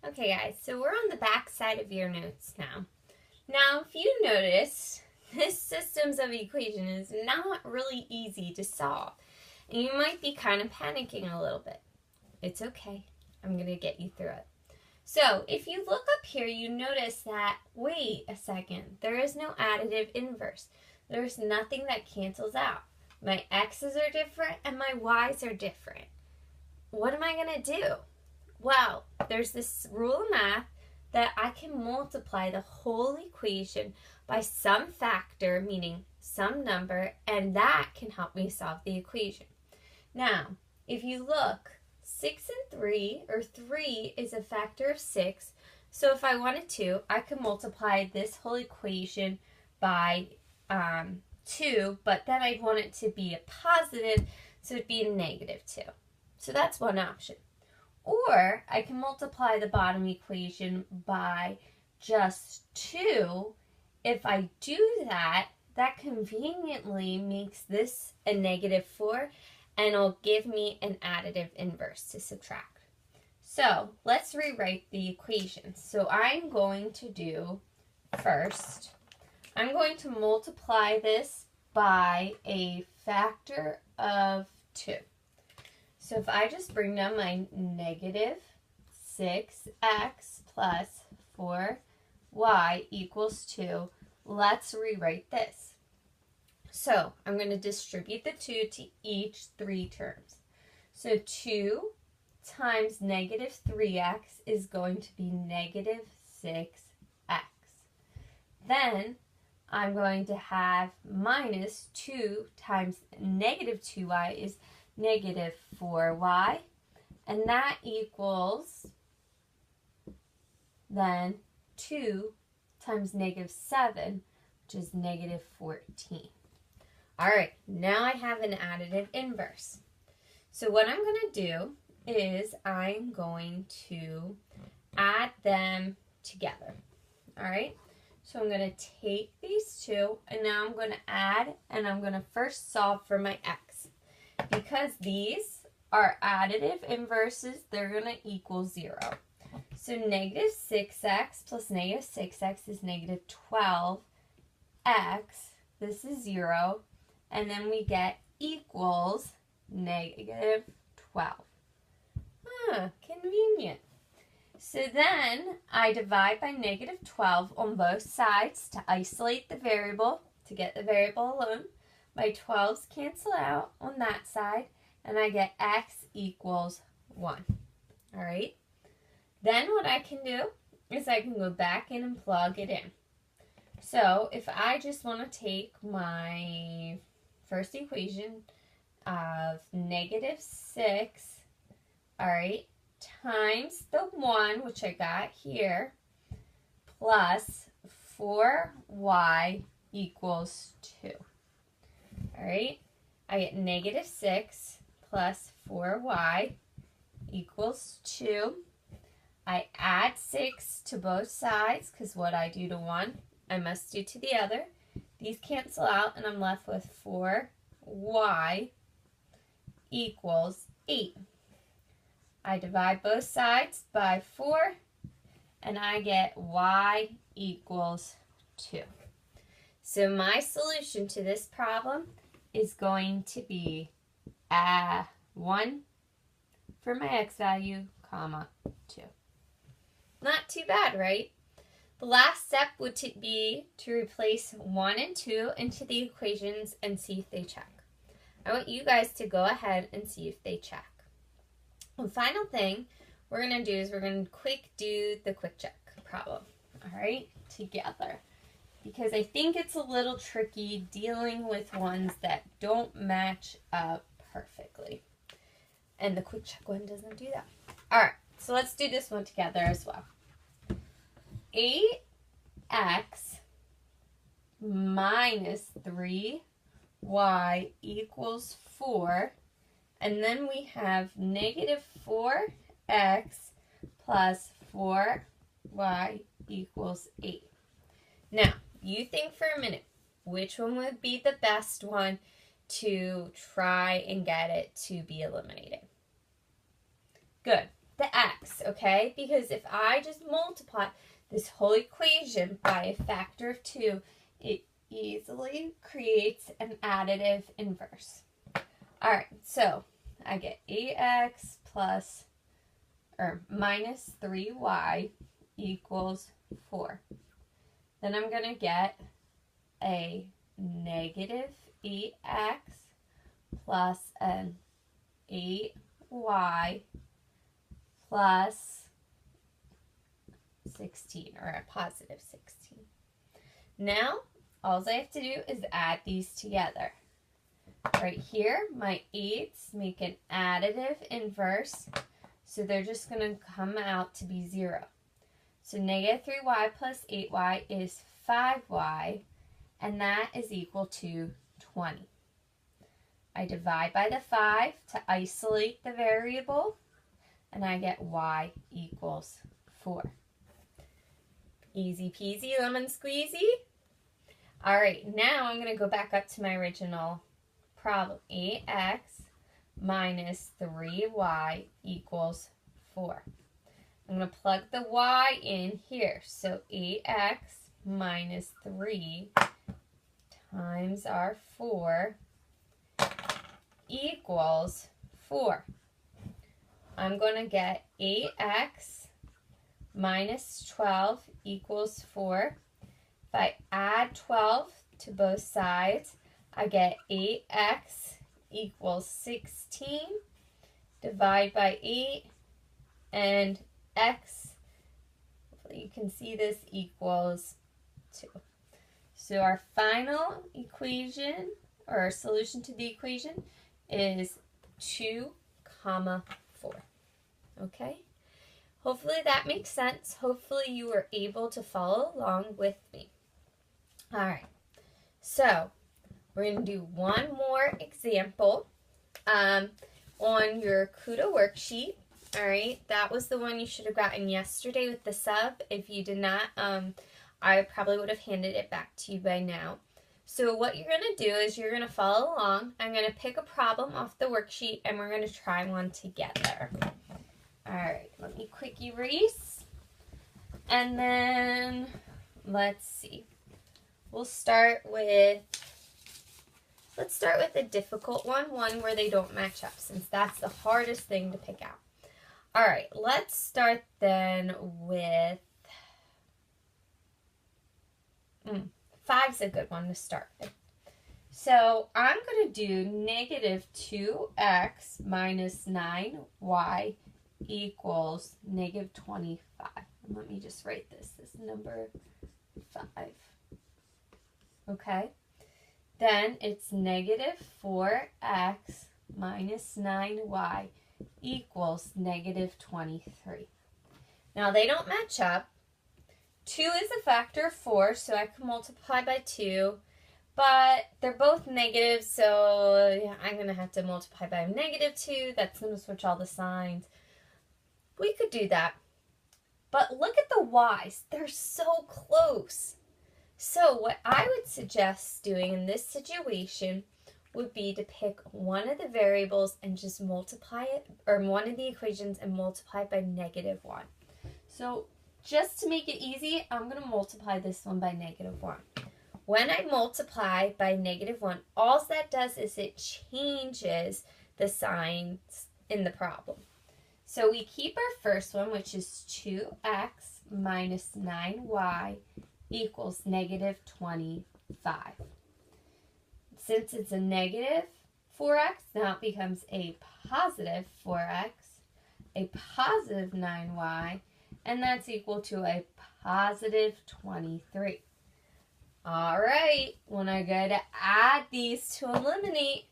Okay guys, so we're on the back side of your notes now. Now, if you notice, this systems of equation is not really easy to solve. And you might be kind of panicking a little bit. It's okay. I'm going to get you through it. So, if you look up here, you notice that, wait a second, there is no additive inverse. There's nothing that cancels out. My x's are different and my y's are different. What am I going to do? Well, there's this rule of math that I can multiply the whole equation by some factor, meaning some number, and that can help me solve the equation. Now, if you look, 6 and 3, or 3 is a factor of 6, so if I wanted to, I could multiply this whole equation by 2, but then I'd want it to be a positive, so it'd be a negative 2. So that's one option. Or I can multiply the bottom equation by just 2. If I do that, that conveniently makes this a negative 4, and it'll give me an additive inverse to subtract. So let's rewrite the equation. So I'm going to do, first, I'm going to multiply this by a factor of 2. So if I just bring down my negative 6x plus 4y equals 2, let's rewrite this. So I'm going to distribute the 2 to each 3 terms. So 2 times negative 3x is going to be negative 6x. Then I'm going to have minus 2 times negative 2y is negative 4y, and that equals then 2 times negative 7, which is negative 14. All right, now I have an additive inverse. So what I'm going to do is I'm going to add them together. All right, so I'm going to take these two, and now I'm going to add, and I'm going to first solve for my x. Because these are additive inverses, they're going to equal 0. So negative 6x plus negative 6x is negative 12x. This is 0. And then we get equals negative 12. Convenient. So then I divide by negative 12 on both sides to isolate the variable, to get the variable alone. My 12s cancel out on that side, and I get x equals 1. All right? Then what I can do is I can go back in and plug it in. So if I just want to take my first equation of negative 6, all right, times the 1, which I got here, plus 4y equals 2. All right, I get negative 6 plus 4y equals 2. I add 6 to both sides because what I do to one, I must do to the other. These cancel out, and I'm left with 4y equals 8. I divide both sides by 4, and I get y equals 2. So my solution to this problem is going to be 1 for my x value, comma 2. Not too bad, right? The last step would be to replace 1 and 2 into the equations and see if they check. I want you guys to go ahead and see if they check. The final thing we're going to do is we're going to do the quick check problem, all right, together. Because I think it's a little tricky dealing with ones that don't match up perfectly. And the quick check one doesn't do that. All right, so let's do this one together as well. 8x minus 3y equals 4. And then we have negative 4x plus 4y equals 8. Now, you think for a minute, which one would be the best one to try and get it to be eliminated? Good, the x. okay? Because if I just multiply this whole equation by a factor of 2, it easily creates an additive inverse. All right, so I get 8x minus 3y equals 4. Then I'm going to get a negative 8x plus an 8y plus 16, or a positive 16. Now, all I have to do is add these together. Right here, my 8's make an additive inverse, so they're just going to come out to be 0. So negative 3y plus 8y is 5y, and that is equal to 20. I divide by the 5 to isolate the variable, and I get y equals 4. Easy peasy lemon squeezy. All right, now I'm going to go back up to my original problem. 8x minus 3y equals 4. I'm going to plug the y in here. So 8x minus 3 times our 4 equals 4. I'm going to get 8x minus 12 equals 4. If I add 12 to both sides, I get 8x equals 16. Divide by 8, and x, hopefully you can see this, equals 2. So our final equation, or our solution to the equation, is 2, 4. Okay? Hopefully that makes sense. Hopefully you were able to follow along with me. All right. So we're going to do one more example on your CUDA worksheet. All right. That was the one you should have gotten yesterday with the sub. If you did not, I probably would have handed it back to you by now. So what you're going to do is you're going to follow along. I'm going to pick a problem off the worksheet, and we're going to try one together. All right, let me quick erase. And then, let's see. Let's start with a difficult one where they don't match up, since that's the hardest thing to pick out. All right, let's start then with 5's a good one to start with. So I'm going to do negative 2x minus 9y equals negative 25. And let me just write this number 5. Okay. Then it's negative 4x minus 9y equals negative 23. Now they don't match up. 2 is a factor of 4, so I can multiply by 2. But they're both negative, so yeah, I'm going to have to multiply by negative 2. That's going to switch all the signs. We could do that. But look at the y's. They're so close. So what I would suggest doing in this situation would be to pick one of the variables and just multiply it, or one of the equations and multiply it by negative 1. So just to make it easy, I'm going to multiply this one by negative 1. When I multiply by negative 1, all that does is it changes the signs in the problem. So we keep our first one, which is 2x minus 9y equals negative 25. Since it's a negative 4x, now it becomes a positive 4x, a positive 9y, and that's equal to a positive 23. All right, when I go to add these to eliminate,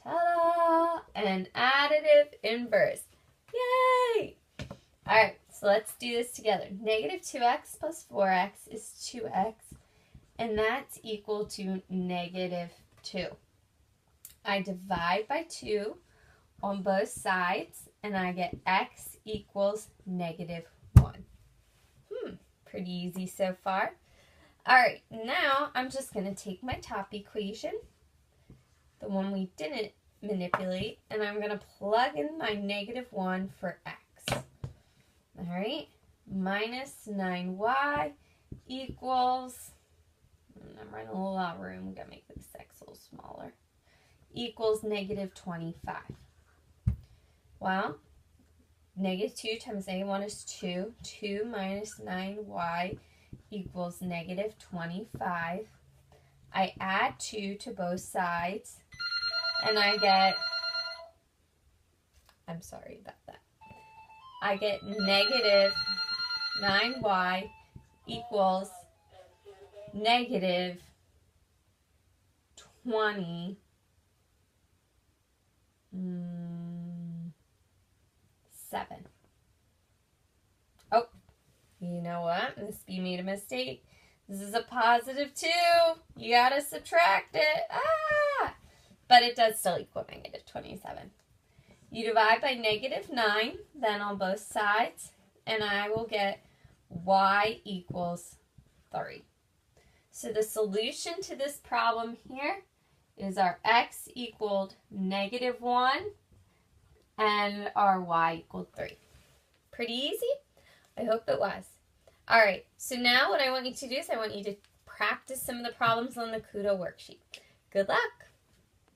ta-da, an additive inverse. Yay! All right, so let's do this together. Negative 2x plus 4x is 2x, and that's equal to negative 2. I divide by 2 on both sides, and I get x equals negative 1. Pretty easy so far. All right, now I'm just going to take my top equation, the one we didn't manipulate, and I'm going to plug in my negative 1 for x. All right, minus 9y equals, I'm running a little out of room, I'm going to make this x a little smaller, equals negative 25. Well, negative 2 times negative 1 is 2. 2 minus 9y equals negative 25. I add 2 to both sides, and I get, I'm sorry about that, I get negative 9y equals negative 27. Oh, you know what? Miss B made a mistake. This is a positive 2. You gotta subtract it. But it does still equal negative 27. You divide by negative 9, then on both sides, and I will get y equals 3. So the solution to this problem here is our x equaled negative 1 and our y equaled 3. Pretty easy? I hope it was. All right, so now what I want you to do is I want you to practice some of the problems on the Kudo worksheet. Good luck.